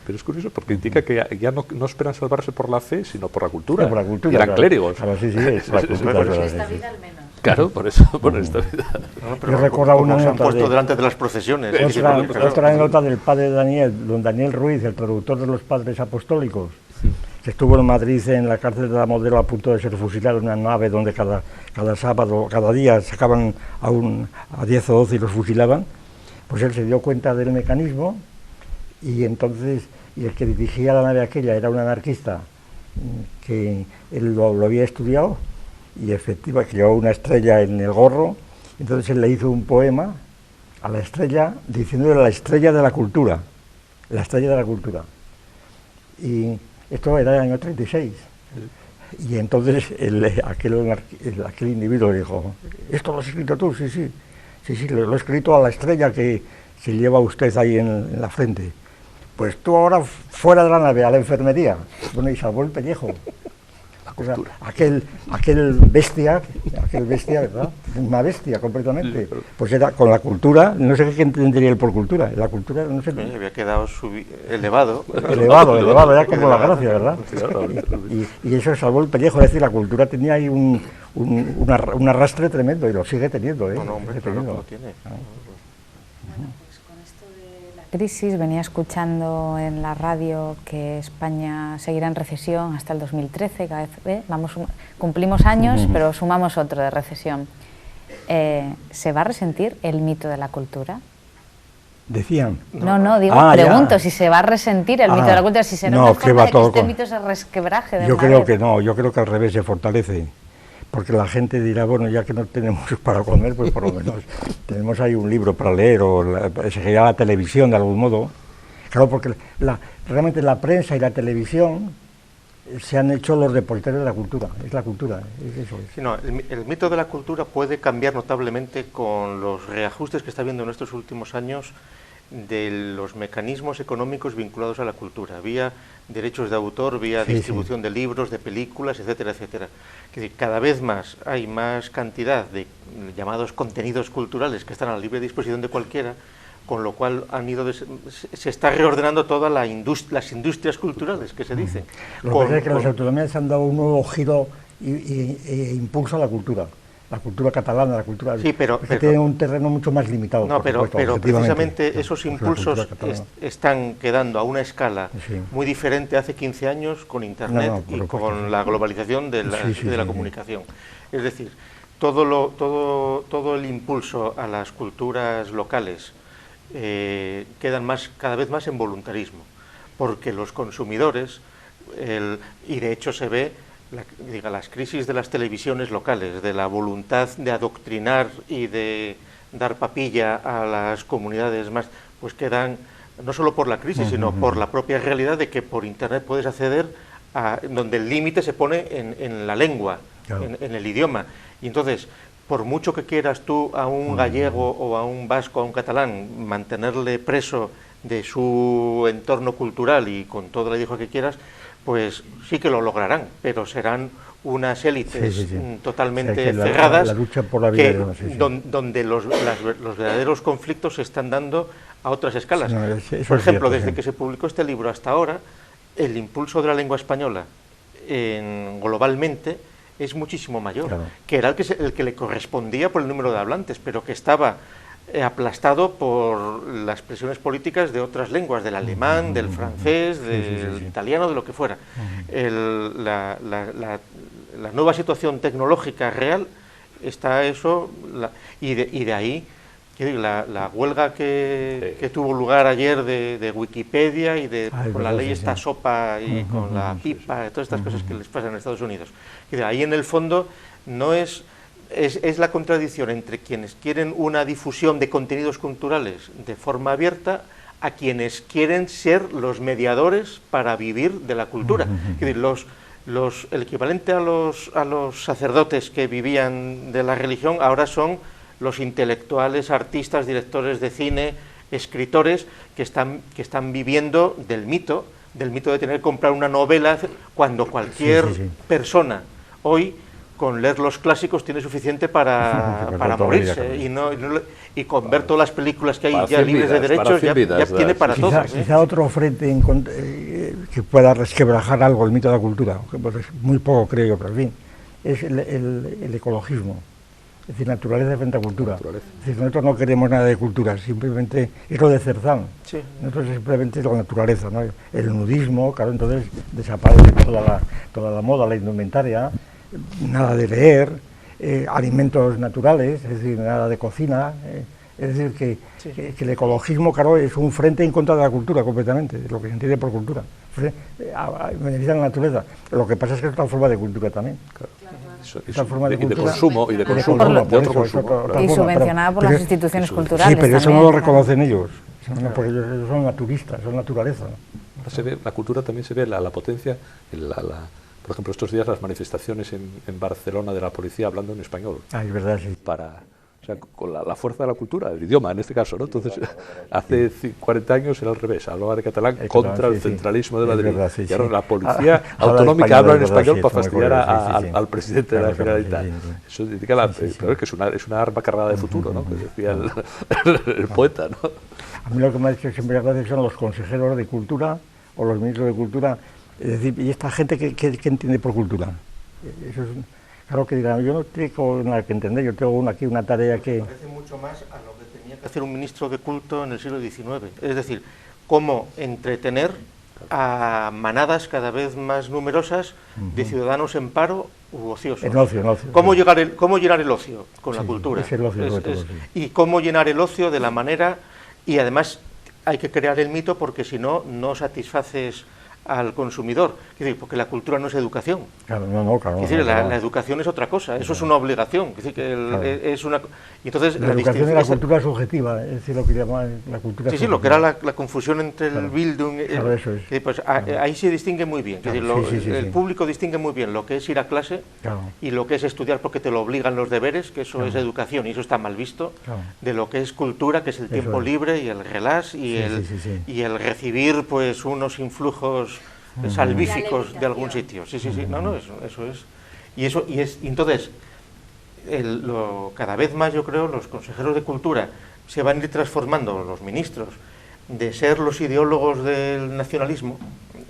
Pero es curioso porque indica que ya no esperan salvarse por la fe, sino por la cultura. Sí, por la cultura, y eran claro. clérigos. Claro, sí, es la cultura. Por esta vida al menos. Claro, por eso, por esta vida. Pero yo recuerdo una se han nota puesto delante de las procesiones. Otra anécdota del padre Daniel, don Daniel Ruiz, el traductor de los padres apostólicos, que estuvo en Madrid en la cárcel de la Modelo a punto de ser fusilado en una nave donde cada sábado, cada día sacaban a 10 o 12 y los fusilaban. Pues él se dio cuenta del mecanismo y entonces, y el que dirigía la nave aquella era un anarquista que él lo había estudiado y efectivamente que llevaba una estrella en el gorro, entonces él le hizo un poema a la estrella diciéndole la estrella de la cultura, y esto era el año 36. Y entonces aquel individuo le dijo, ¿esto lo has escrito tú? Sí, lo he escrito a la estrella que lleva usted ahí en la frente. Pues tú ahora fuera de la nave, a la enfermería. Bueno, y salvó el pellejo. O sea, aquel bestia, ¿verdad? Una bestia completamente. Pues era con la cultura, no sé qué entendería él por cultura. La cultura, no sé. Había quedado elevado. Elevado, era como la gracia, ¿verdad? Y eso salvó el pellejo, es decir, la cultura tenía ahí un arrastre tremendo y lo sigue teniendo, ¿eh? No, hombre, claro que lo tiene. Crisis, venía escuchando en la radio que España seguirá en recesión hasta el 2013, cada vez cumplimos años, pero sumamos otro de recesión. ¿Se va a resentir el mito de la cultura? Decían. Pregunto si se va a resentir el mito de la cultura, si será una forma de que este mito se resquebraje de Yo creo que no, yo creo que al revés se fortalece. Porque la gente dirá, bueno, ya que no tenemos para comer, pues por lo menos tenemos ahí un libro para leer o seguirá la televisión de algún modo. Claro, porque realmente la prensa y la televisión se han hecho los depositarios de la cultura, es la cultura, es eso. Sí, no, el mito de la cultura puede cambiar notablemente con los reajustes que está habiendo en estos últimos años de los mecanismos económicos vinculados a la cultura, vía derechos de autor, vía distribución de libros, de películas, etcétera, etcétera. Es decir, cada vez más hay más cantidad de llamados contenidos culturales que están a la libre disposición de cualquiera, con lo cual se está reordenando todas las industrias culturales que se dicen. Lo que pasa es que las autonomías han dado un nuevo giro e impulso a la cultura catalana, la cultura... Sí, pero tiene un terreno mucho más limitado. No, pero precisamente esos pues impulsos están quedando a una escala muy diferente hace 15 años con Internet y con la globalización de la comunicación. Es decir, todo el impulso a las culturas locales quedan cada vez más en voluntarismo, porque los consumidores, y de hecho se ve las crisis de las televisiones locales, de la voluntad de adoctrinar y de dar papilla a las comunidades más, pues quedan, no solo por la crisis, sino por la propia realidad de que por Internet puedes acceder a donde el límite se pone en la lengua, en el idioma. Y entonces, por mucho que quieras tú a un gallego o a un vasco, a un catalán, mantenerle preso de su entorno cultural y con todo el hijo que quieras, pues sí que lo lograrán, pero serán unas élites totalmente cerradas, la lucha por la vida, donde los verdaderos conflictos se están dando a otras escalas. Por ejemplo, desde que se publicó este libro hasta ahora, el impulso de la lengua española globalmente es muchísimo mayor, que era el que le correspondía por el número de hablantes, pero que estaba aplastado por las presiones políticas de otras lenguas, del alemán, del francés, del italiano, de lo que fuera. La nueva situación tecnológica real está eso, y de ahí la huelga que tuvo lugar ayer de Wikipedia y con la ley esta sopa y con la pipa, todas estas cosas que les pasan en Estados Unidos. Y de ahí en el fondo no es la contradicción entre quienes quieren una difusión de contenidos culturales de forma abierta a quienes quieren ser los mediadores para vivir de la cultura. Es decir, el equivalente a los sacerdotes que vivían de la religión ahora son los intelectuales, artistas, directores de cine, escritores que están viviendo del mito de tener que comprar una novela cuando cualquier persona hoy con leer los clásicos tiene suficiente para morirse y con ver todas las películas que hay ya libres de derechos ya tiene para todo. Quizá otro frente que pueda resquebrajar algo el mito de la cultura, muy poco creo yo, pero en fin, es el ecologismo. Es decir, naturaleza frente a cultura. Es decir, nosotros no queremos nada de cultura, simplemente es lo de Cerzán. Nosotros simplemente es la naturaleza, ¿no? El nudismo, claro, entonces desaparece toda la moda, la indumentaria, nada de leer, alimentos naturales, es decir, nada de cocina. Es decir, que el ecologismo, claro, es un frente en contra de la cultura completamente, es lo que se entiende por cultura. Beneficia a la naturaleza. Lo que pasa es que es otra forma de cultura también. De consumo y de otro consumo. Y subvencionada por las instituciones culturales. Sí, pero eso no lo reconocen ellos, porque ellos son naturistas, son naturaleza. La cultura también se ve la potencia, por ejemplo, estos días las manifestaciones en Barcelona de la policía hablando en español. Es verdad, sí. Con la fuerza de la cultura, el idioma en este caso, ¿no? Entonces, hace 40 años era al revés, hablaba de catalán contra el centralismo de Madrid. Y ahora la policía autonómica habla en español para fastidiar al presidente de la Generalitat. Eso indica que es una arma cargada de futuro, ¿no? Que decía el poeta, ¿no? A mí lo que me ha hecho siempre gracia son los consejeros de cultura o los ministros de cultura, es decir, y esta gente que entiende por cultura. Eso es... Claro que dirán, yo no tengo nada que entender, yo tengo aquí una tarea que... Parece mucho más a lo que tenía que hacer un ministro de culto en el siglo XIX. Es decir, cómo entretener a manadas cada vez más numerosas de ciudadanos en paro u ociosos. El ocio. ¿Cómo llenar el ocio con la cultura? Es el ocio, y cómo llenar el ocio de la manera... Y además hay que crear el mito porque si no, no satisfaces al consumidor. Es decir, porque la cultura no es educación. Claro, no, claro. Es decir, la educación es otra cosa, eso es una obligación. Es decir, que es una... Y entonces, la educación es la cultura subjetiva, es decir, lo que llaman la cultura subjetiva. Sí, lo que era la confusión entre el Bildung... Claro, eso es. Pues, ahí se distingue muy bien. Es decir, el público distingue muy bien lo que es ir a clase y lo que es estudiar porque te lo obligan los deberes, que eso es educación y eso está mal visto, de lo que es cultura, que es el tiempo libre y el relax y el recibir pues unos influjos salvíficos de algún sitio. Eso es. Y entonces, cada vez más yo creo los consejeros de cultura se van a ir transformando, los ministros, de ser los ideólogos del nacionalismo,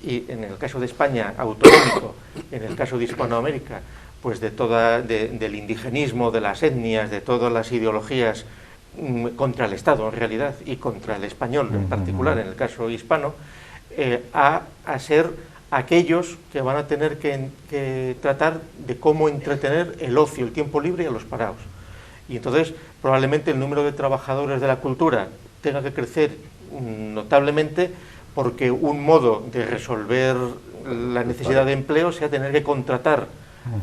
y en el caso de España, autonómico, en el caso de Hispanoamérica, pues del indigenismo, de las etnias, de todas las ideologías contra el Estado en realidad y contra el español en particular, en el caso hispano, a ser aquellos que van a tener que tratar de cómo entretener el ocio, el tiempo libre y a los parados. Y entonces probablemente el número de trabajadores de la cultura tenga que crecer notablemente, porque un modo de resolver la necesidad de empleo sea tener que contratar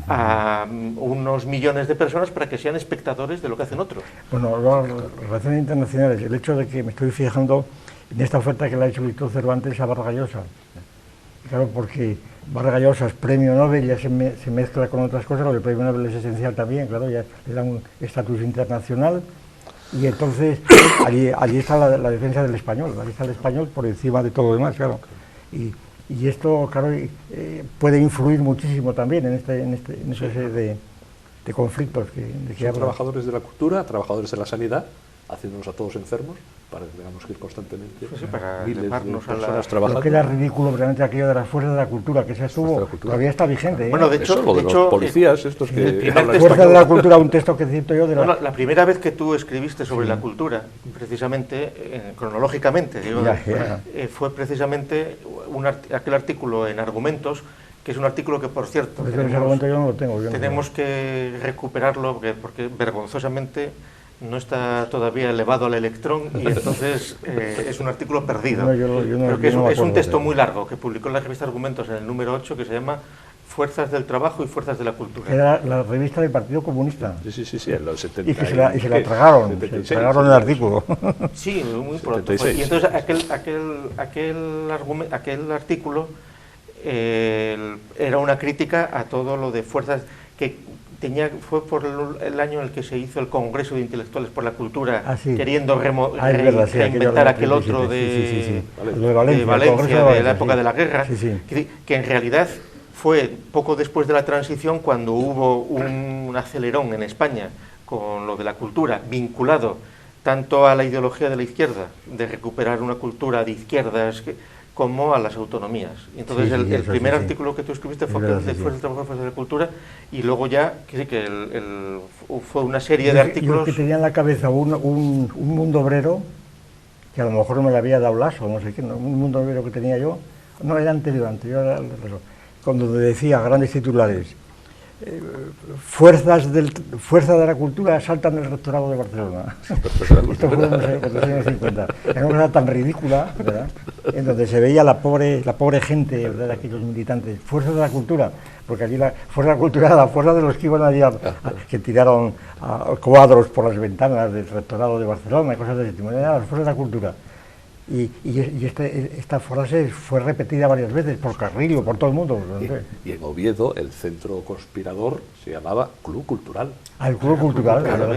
a unos millones de personas para que sean espectadores de lo que hacen otros. Bueno, las relaciones internacionales, el hecho de que me estoy fijando en esta oferta que le ha hecho Víctor Cervantes a Vargas Llosa. Claro, porque Vargas Llosa es premio Nobel, ya se mezcla con otras cosas, lo del premio Nobel es esencial también, claro, ya le da un estatus internacional, y entonces allí está la defensa del español, allí está el español por encima de todo lo demás, claro. Y esto, claro, puede influir muchísimo también en ese de conflictos que son trabajadores de la cultura, trabajadores de la sanidad, haciéndonos a todos enfermos, para que tengamos que ir constantemente para miles de personas trabajando. Lo que era ridículo realmente aquello de las fuerzas de la cultura, que se estuvo, todavía está vigente. Bueno, de hecho, los policías, estos que... La fuerza de la cultura, un texto que cito yo de la... la primera vez que tú escribiste sobre la cultura, precisamente, cronológicamente, fue precisamente aquel artículo en Argumentos, que es un artículo que, por cierto, tenemos que recuperarlo porque vergonzosamente no está todavía elevado al electrón y entonces es un artículo perdido. Es un texto muy largo que publicó en la revista Argumentos en el número 8 que se llama Fuerzas del Trabajo y Fuerzas de la Cultura. Era la revista del Partido Comunista. Sí, en los 70. Y se la tragaron, 76, se tragaron el artículo. Sí, muy pronto. Y entonces aquel artículo era una crítica a todo lo de fuerzas que fue por el año en el que se hizo el Congreso de Intelectuales por la Cultura, queriendo reinventar aquel otro de Valencia, de la época de la guerra, que en realidad fue poco después de la transición cuando hubo un acelerón en España con lo de la cultura, vinculado tanto a la ideología de la izquierda, de recuperar una cultura de izquierdas, como a las autonomías. Y entonces el primer artículo que tú escribiste fue Fuerzas del Trabajo y Fuerzas de la Cultura, y luego ya fue una serie de artículos... Yo que tenía en la cabeza un mundo obrero, que a lo mejor me lo había dado Lasso, no sé qué, un mundo obrero que tenía yo, no era anterior cuando decía grandes titulares, fuerzas de la cultura asaltan el rectorado de Barcelona. Esto fue en los años 50. Era una cosa tan ridícula, ¿verdad?, en donde se veía la pobre gente, ¿verdad?, de aquellos militantes. Fuerzas de la cultura, porque allí la fuerza de la cultura era la fuerza de los que iban allí que tiraron cuadros por las ventanas del rectorado de Barcelona y cosas de ese tipo. Eran las fuerzas de la cultura. Y esta frase fue repetida varias veces por Carrillo, por todo el mundo. Y en Oviedo el centro conspirador se llamaba Club Cultural. El Club Cultural, claro,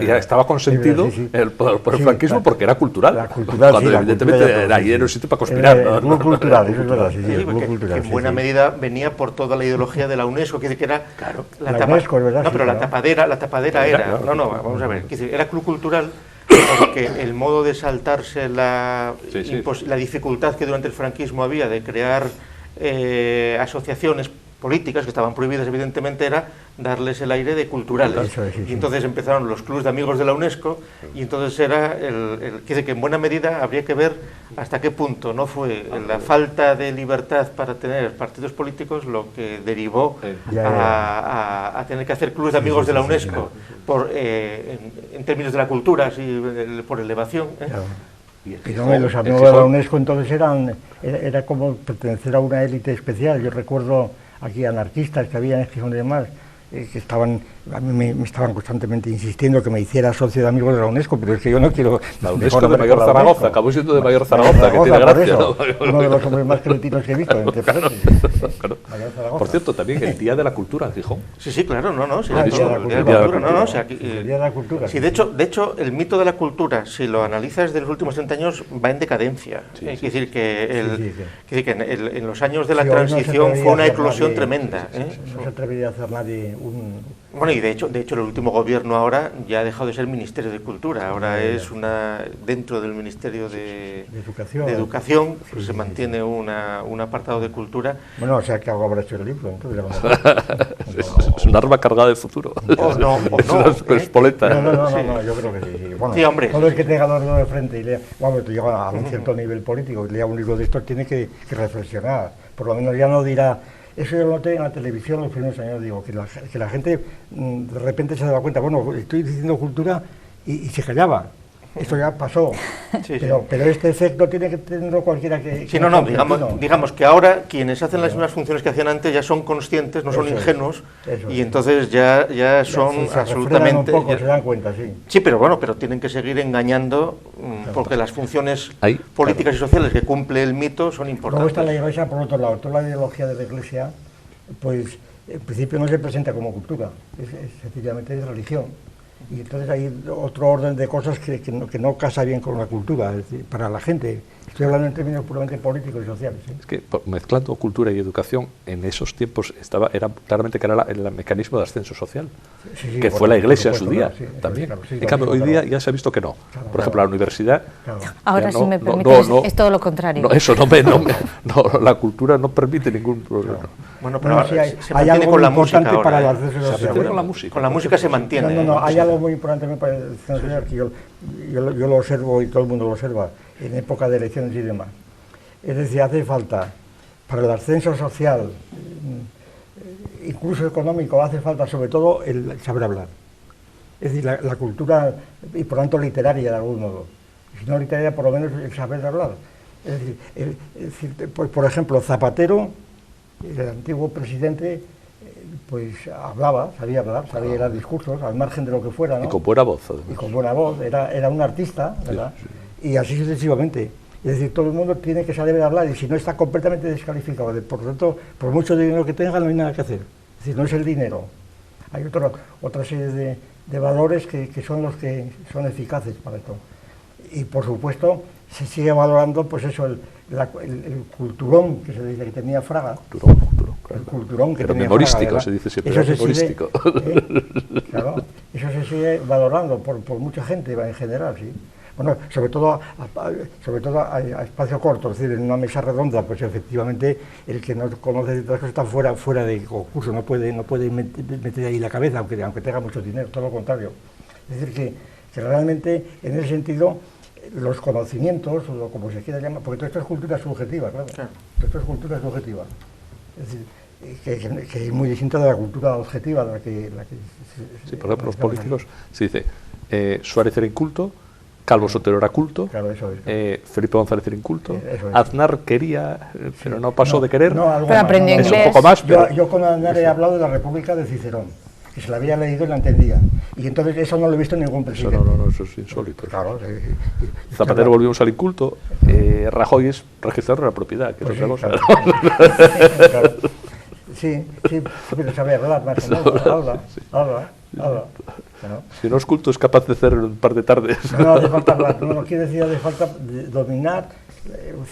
y estaba consentido por el franquismo porque era cultural. La cultural, cuando evidentemente era un sitio para conspirar. El Club Cultural, eso es verdad. El Club Cultural, que en buena medida venía por toda la ideología de la UNESCO, que era la UNESCO, ¿verdad? No, pero la tapadera era. Vamos a ver, era Club Cultural. Porque el modo de saltarse la dificultad que durante el franquismo había de crear asociaciones políticas que estaban prohibidas evidentemente era darles el aire de culturales. Y entonces empezaron los clubs de amigos de la UNESCO y entonces era que en buena medida habría que ver hasta qué punto no fue la falta de libertad para tener partidos políticos lo que derivó a tener que hacer clubs de amigos de la UNESCO en términos de la cultura, así, por elevación. Pero los amigos de la UNESCO entonces era como pertenecer a una élite especial. Yo recuerdo aquí anarquistas que había en Gijón y demás, que a mí me estaban constantemente insistiendo que me hiciera socio de amigos de la UNESCO, pero es que yo no quiero... La UNESCO de Mayor Zaragoza, acabó siendo de Mayor Zaragoza, que tiene gracia, ¿no? Uno de los hombres más cretinos que he visto, entre paréntesis. Claro. Por cierto, también el Día de la Cultura en Gijón. Sí, claro, sí, el Día de la Cultura. El Día de la Cultura. Sí, de hecho, el mito de la cultura, si lo analizas de los últimos 30 años, va en decadencia. Es decir, que en los años de la transición fue una eclosión tremenda. No se atrevería a hacer nadie Bueno, y de hecho el último gobierno ahora ya ha dejado de ser Ministerio de Cultura, ahora es dentro del Ministerio de Educación pues se mantiene un apartado de cultura. Bueno, o sea que algo habrá hecho el libro, entonces. Es un arma cargada de futuro. No, es una espoleta. No, yo creo que sí. Bueno, sí, hombre. Todo el que tenga dos dedos de frente y lea, llega a un cierto nivel político y lea un libro de estos tiene que reflexionar. Por lo menos ya no dirá. Eso yo lo noté en la televisión los primeros años, digo, que la gente de repente se daba cuenta, bueno, estoy diciendo cultura y se callaba. Esto ya pasó, pero este efecto tiene que tenerlo cualquiera que... Sí, digamos que ahora quienes hacen las mismas funciones que hacían antes ya son conscientes, no son ingenuos, y entonces ya son absolutamente... Un poco, se dan cuenta, sí. Sí, pero bueno, pero tienen que seguir engañando, porque las funciones políticas y sociales que cumple el mito son importantes. Luego está la Iglesia, por otro lado, toda la ideología de la Iglesia, pues en principio no se presenta como cultura, es sencillamente religión. Y entonces hay otro orden de cosas que no casa bien con la cultura, es decir, para la gente. Estoy hablando en términos puramente políticos y sociales. ¿Sí? Es que mezclando cultura y educación, en esos tiempos era claramente que era el mecanismo de ascenso social, que fue la Iglesia en su día también. En cambio, hoy día ya se ha visto que no. Por ejemplo, la universidad... Ahora, si me permites, es todo lo contrario. No, eso la cultura no permite ningún problema. Bueno, pero sí hay algo con la importante música para el ahora, ascenso social. Con la música se mantiene. Hay algo muy importante para el ascenso social que yo lo observo y todo el mundo lo observa en época de elecciones y demás. Es decir, hace falta para el ascenso social, incluso económico, hace falta sobre todo el saber hablar. Es decir, la cultura y por tanto literaria de algún modo. Si no literaria, por lo menos el saber hablar. Es decir, pues, por ejemplo, Zapatero, el antiguo presidente, pues sabía hablar, sabía dar discursos, al margen de lo que fuera, ¿no? Y con buena voz. Además. Y con buena voz, era un artista, ¿verdad? Sí. Y así sucesivamente. Es decir, todo el mundo tiene que saber hablar y si no está completamente descalificado. Por lo tanto, por mucho dinero que tenga, no hay nada que hacer. Es decir, no es el dinero. Hay otra serie de valores que son los que son eficaces para esto. Y por supuesto, se sigue valorando, pues eso, el culturón que se dice que tenía Fraga. El culturón que tenía memorístico, Fraga, se dice siempre. Eso memorístico. Claro, eso se sigue valorando por mucha gente en general, sí. Bueno, sobre todo a espacio corto, es decir, en una mesa redonda, pues efectivamente el que no conoce todas las cosas está fuera de concurso, no puede meter ahí la cabeza, aunque tenga mucho dinero, todo lo contrario. Es decir, que realmente en ese sentido los conocimientos, o como se quiera llamar, porque todo esto es cultura subjetiva, claro. Todo esto es cultura subjetiva. Es decir, que es muy distinta de la cultura objetiva, de la que sí, por ejemplo, los políticos, se dice, Suárez era inculto, Calvo Sotelo era culto, claro, eso es. Felipe González era inculto, Aznar quería, pero no pasó de querer, pero aprendió inglés. Es un poco más, pero... Yo con Aznar he hablado de la República de Cicerón, que se la había leído y la entendía, y entonces eso no lo he visto en ningún presidente. Eso es insólito. Claro, Zapatero volvió a ser inculto, Rajoy es registrador de la propiedad, que es otra cosa. Claro. Sí, pero sabe hablar más o menos, habla. ¿No? Si no es culto, es capaz de hacer un par de tardes. No hace falta hablar, no quiere decir, hace falta dominar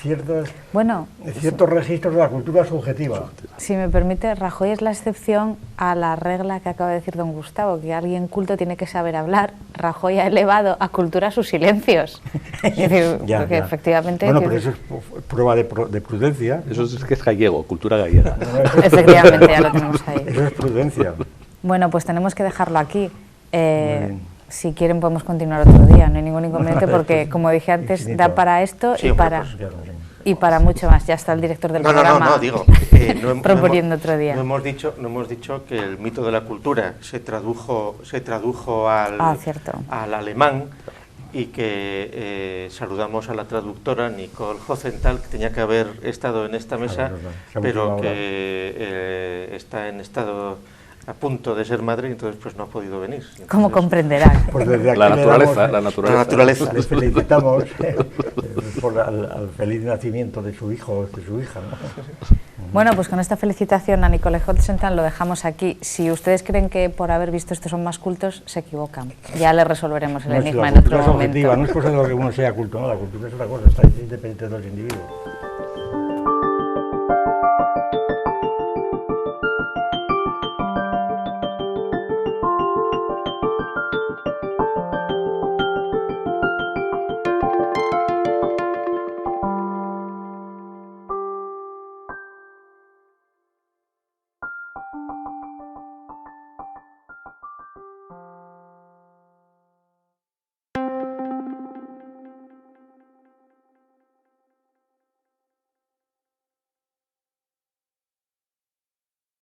ciertos registros de la cultura subjetiva. Si me permite, Rajoy es la excepción a la regla que acaba de decir don Gustavo, que alguien culto tiene que saber hablar. Rajoy ha elevado a cultura sus silencios. Es decir, porque efectivamente... Bueno, pero eso es prueba de prudencia. Eso es que es gallego, cultura gallega. Efectivamente, ya lo tenemos ahí. Eso es prudencia. Bueno, pues tenemos que dejarlo aquí. Si quieren podemos continuar otro día, no hay ningún inconveniente porque, como dije antes, da para esto y para mucho más. Ya está el director del programa proponiendo otro día. No hemos dicho que el mito de la cultura se tradujo al alemán y que saludamos a la traductora Nicole Hocental, que tenía que haber estado en esta mesa, pero que está en estado a punto de ser madre, entonces pues no ha podido venir. Entonces, como comprenderán. Pues desde aquí La le naturaleza, damos- la naturaleza. Les felicitamos por al feliz nacimiento de su hijo o de su hija, ¿no? Bueno, pues con esta felicitación a Nicole Hocental lo dejamos aquí. Si ustedes creen que por haber visto esto son más cultos, se equivocan. Ya les resolveremos el No, si enigma la en otro cultura es objetiva, momento. no es cosa de lo que uno sea culto, no, la cultura es una cosa, está independiente de los individuos.